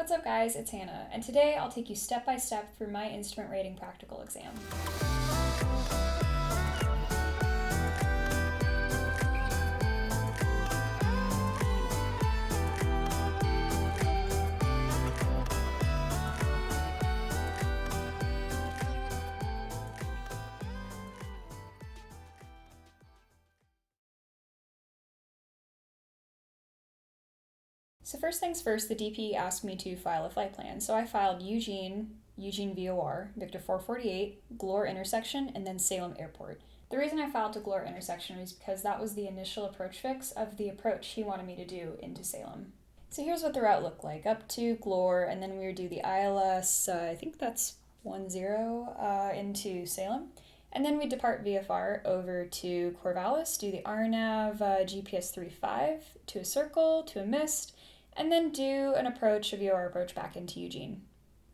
What's up guys, it's Hannah, and today I'll take you step by step through my instrument rating practical exam. So first things first, the DP asked me to file a flight plan. So I filed Eugene VOR, Victor 448, Glore intersection, and then Salem Airport. The reason I filed to Glore intersection was because that was the initial approach fix of the approach he wanted me to do into Salem. So here's what the route looked like, up to Glore, and then we would do the ILS, I think that's 10 into Salem. And then we depart VFR over to Corvallis, do the RNAV GPS 35 to a circle, to a mist, and then do an approach, a VOR approach back into Eugene.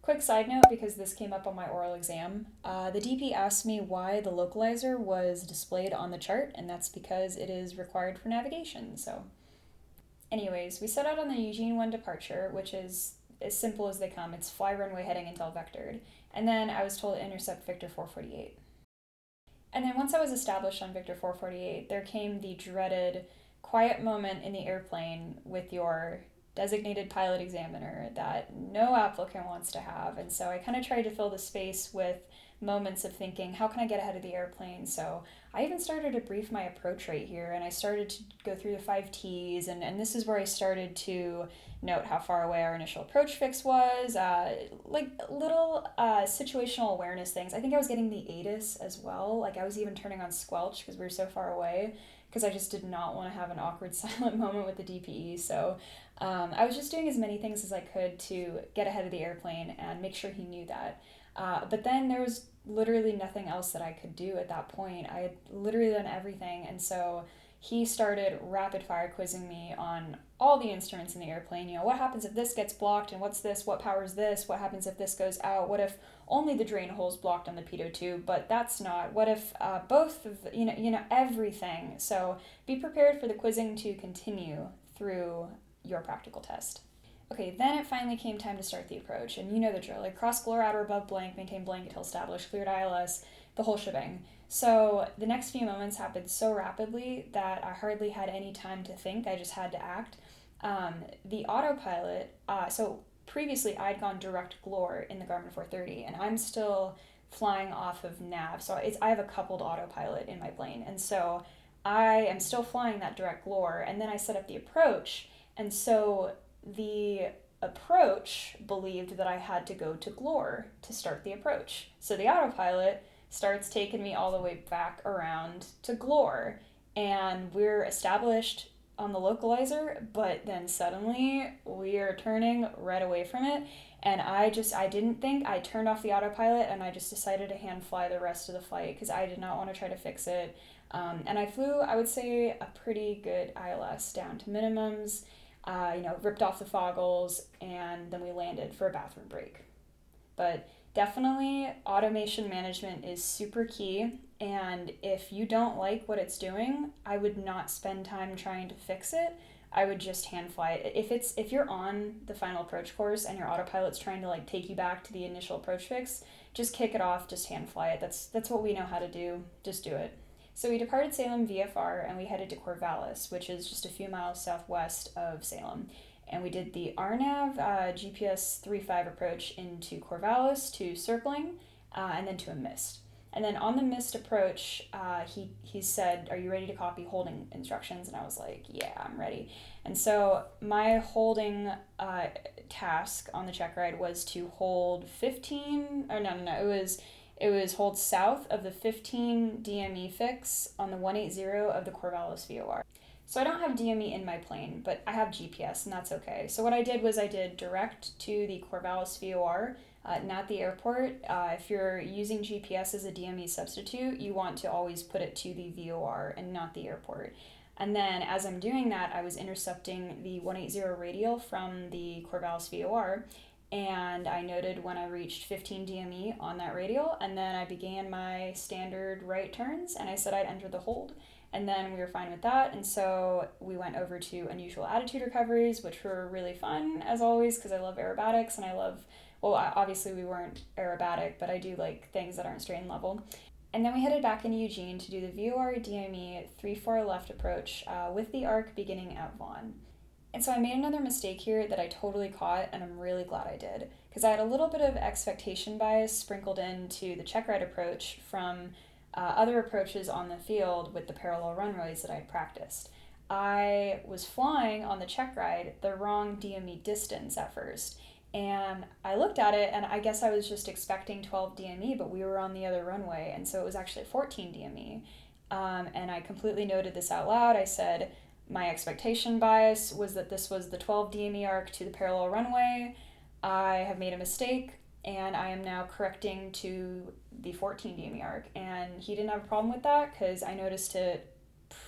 Quick side note, because this came up on my oral exam, the DP asked me why the localizer was displayed on the chart, and that's because it is required for navigation. So anyways, we set out on the Eugene 1 departure, which is as simple as they come. It's fly runway heading until vectored. And then I was told to intercept Victor 448. And then once I was established on Victor 448, there came the dreaded quiet moment in the airplane with your designated pilot examiner that no applicant wants to have. And so I kind of tried to fill the space with moments of thinking, how can I get ahead of the airplane? So I even started to brief my approach right here, and I started to go through the 5 T's, and this is where I started to note how far away our initial approach fix was, like little situational awareness things. I think I was getting the ATIS as well. Like I was even turning on squelch because we were so far away, because I just did not want to have an awkward silent moment with the DPE. So I was just doing as many things as I could to get ahead of the airplane and make sure he knew that. But then there was literally nothing else that I could do at that point. I had literally done everything, and so he started rapid fire quizzing me on all the instruments in the airplane. You know, what happens if this gets blocked, and what's this, what powers this, what happens if this goes out, what if only the drain hole's blocked on the pitot tube, but that's not, what if both of the, you know, everything. So be prepared for the quizzing to continue through your practical test. Okay, then it finally came time to start the approach, and you know the drill, like cross Glore at or above blank, maintain blank until established, cleared ILS, the whole shebang. So the next few moments happened so rapidly that I hardly had any time to think, I just had to act. The autopilot, so previously I'd gone direct Glore in the Garmin 430, and I'm still flying off of nav, so I have a coupled autopilot in my plane, and so I am still flying that direct Glore, and then I set up the approach, and so the approach believed that I had to go to Glore to start the approach. So the autopilot starts taking me all the way back around to Glore, and we're established on the localizer, but then suddenly we are turning right away from it, and I didn't think, I turned off the autopilot, and I just decided to hand fly the rest of the flight because I did not want to try to fix it. And I flew, I would say, a pretty good ILS down to minimums, ripped off the foggles, and then we landed for a bathroom break. But definitely automation management is super key, and if you don't like what it's doing, I would not spend time trying to fix it. I would just hand fly it. If you're on the final approach course and your autopilot's trying to like take you back to the initial approach fix, just kick it off, just hand fly it. That's what we know how to do. Just do it. So we departed Salem VFR and we headed to Corvallis, which is just a few miles southwest of Salem. And we did the RNAV GPS 35 approach into Corvallis to circling, and then to a mist. And then on the mist approach, he said, "Are you ready to copy holding instructions?" And I was like, "Yeah, I'm ready." And so my holding task on the Checkride was to hold 15, or no, it was hold south of the 15 DME fix on the 180 of the Corvallis VOR. So I don't have DME in my plane, but I have GPS, and that's okay. So what I did was I did direct to the Corvallis VOR, not the airport. If you're using GPS as a DME substitute, you want to always put it to the VOR and not the airport. And then as I'm doing that, I was intercepting the 180 radial from the Corvallis VOR, and I noted when I reached 15 DME on that radial, and then I began my standard right turns, and I said I'd enter the hold. And then we were fine with that. And so we went over to Unusual Attitude Recoveries, which were really fun, as always, because I love aerobatics and I love, well, obviously we weren't aerobatic, but I do like things that aren't straight and level. And then we headed back into Eugene to do the VOR DME 3-4 left approach with the arc beginning at Vaughn. And so I made another mistake here that I totally caught, and I'm really glad I did, because I had a little bit of expectation bias sprinkled into the Checkride approach from other approaches on the field with the parallel runways that I'd practiced. I was flying on the Checkride the wrong DME distance at first, and I looked at it, and I guess I was just expecting 12 DME, but we were on the other runway, and so it was actually 14 DME. And I completely noted this out loud. I said, my expectation bias was that this was the 12 DME arc to the parallel runway. I have made a mistake, and I am now correcting to the 14 DME arc. And he didn't have a problem with that because I noticed it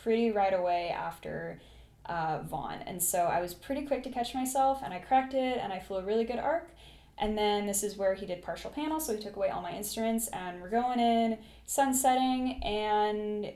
pretty right away after Vaughn. And so I was pretty quick to catch myself, and I corrected, and I flew a really good arc. And then this is where he did partial panel, so he took away all my instruments, and we're going in, sun setting, and,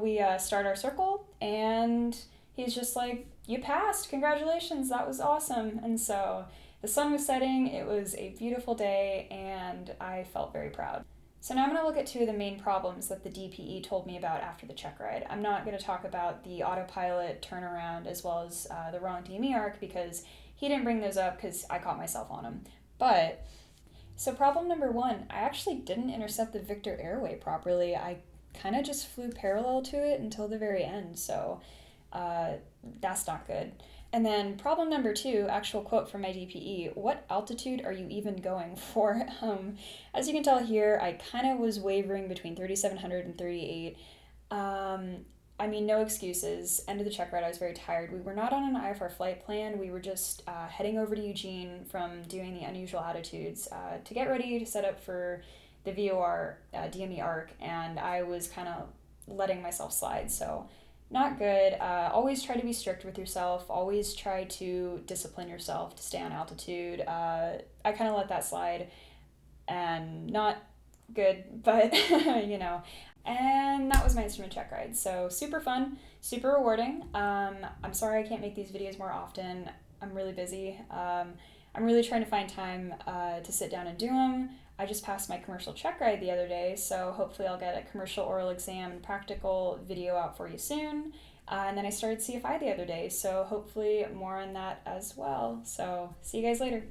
we start our circle, and he's just like, you passed, congratulations, that was awesome. And so the sun was setting, it was a beautiful day, and I felt very proud. So now I'm going to look at two of the main problems that the DPE told me about after the check ride. I'm not going to talk about the autopilot turnaround as well as the wrong DME arc because he didn't bring those up because I caught myself on them. But, so problem number one, I actually didn't intercept the Victor airway properly. I kind of just flew parallel to it until the very end, so that's not good. And then problem number two, actual quote from my DPE, what altitude are you even going for? As you can tell here, I kind of was wavering between 3,700 and 38. No excuses. End of the check ride, I was very tired. We were not on an IFR flight plan. We were just heading over to Eugene from doing the unusual attitudes to get ready to set up for the VOR DME arc, and I was kind of letting myself slide, so not good. Always try to be strict with yourself. Always try to discipline yourself to stay on altitude. I kind of let that slide, and not good, but And that was my instrument check ride. So super fun, super rewarding. I'm sorry I can't make these videos more often. I'm really busy. I'm really trying to find time to sit down and do them. I just passed my commercial check ride the other day, so hopefully I'll get a commercial oral exam and practical video out for you soon. And then I started CFI the other day, so hopefully more on that as well. So see you guys later.